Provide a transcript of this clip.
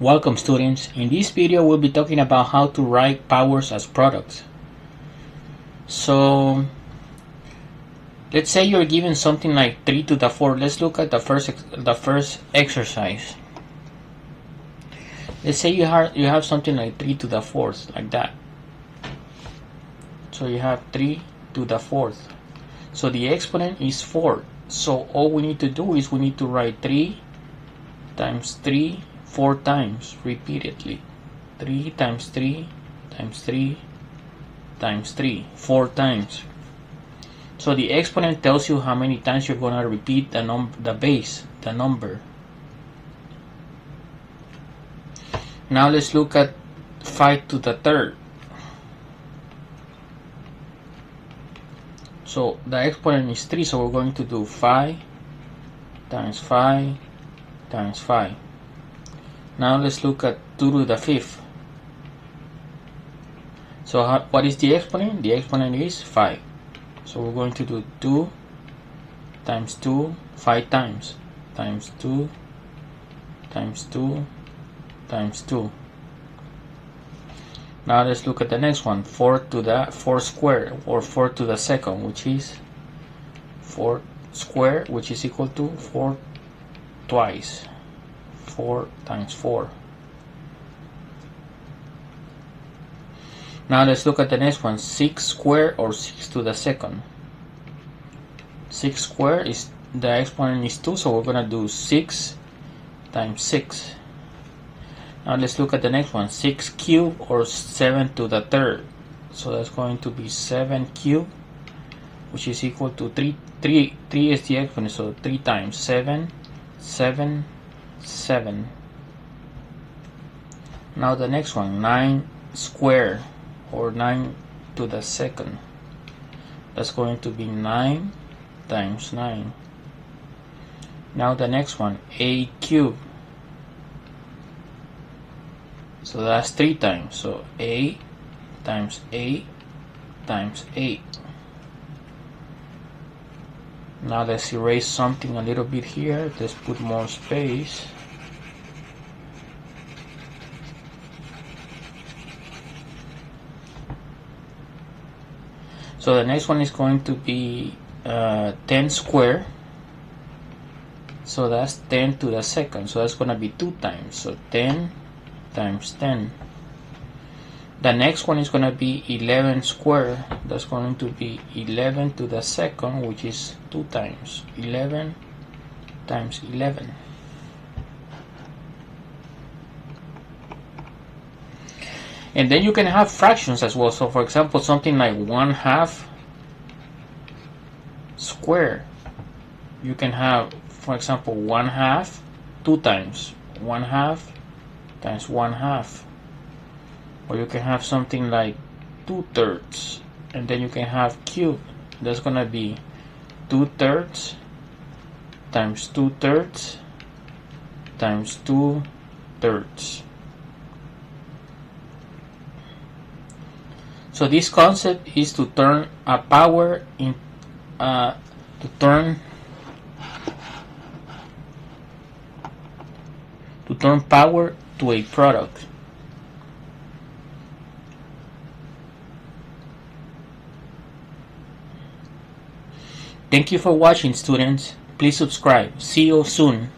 Welcome students. In this video we'll be talking about how to write powers as products. So let's say you're given something like 3 to the 4. Let's look at the first exercise. Let's say you have something like 3 to the 4th, like that. So you have 3 to the 4th. So the exponent is 4. So all we need to do is we need to write 3 times 3 4 times repeatedly. 3 times 3 times 3 times 3 4 times. So the exponent tells you how many times you're going to repeat the number. Now let's look at 5 to the 3rd. So the exponent is 3, so we're going to do 5 times 5 times 5. Now let's look at 2 to the 5th. So what is the exponent? The exponent is 5. So we're going to do 2 times 2 5 times, times 2 times 2 times 2. Now let's look at the next one. 4 to the 4 square, or 4 to the 2nd, which is 4 square, which is equal to 4 twice. 4 times 4. Now let's look at the next one. 6 square, or 6 to the 2nd. 6 square is, the exponent is 2, so we're going to do 6 times 6. Now let's look at the next one. 6 cubed, or 7 to the 3rd. So that's going to be 7 cubed, which is equal to 3. 3 is the exponent, so 3 times 7, 7, 7. Now the next one. 9 square, or 9 to the 2nd. That's going to be 9 times 9. Now the next one. 8 cubed. So that's 3 times. So 8 times 8 times 8. Now let's erase something a little bit here. Let's put more space. So the next one is going to be 10 square. So that's 10 to the 2nd. So that's going to be 2 times. So 10 times 10. The next one is going to be 11 square. That's going to be 11 to the 2nd, which is 2 times. 11 times 11. And then you can have fractions as well. So for example, something like 1/2 square. You can have, for example, 1/2 2 times. 1/2 times 1/2. Or you can have something like 2/3, and then you can have cube. That's gonna be 2/3 times 2/3 times 2/3. So this concept is to turn a power in to turn power to a product. Thank you for watching, students. Please subscribe. See you soon.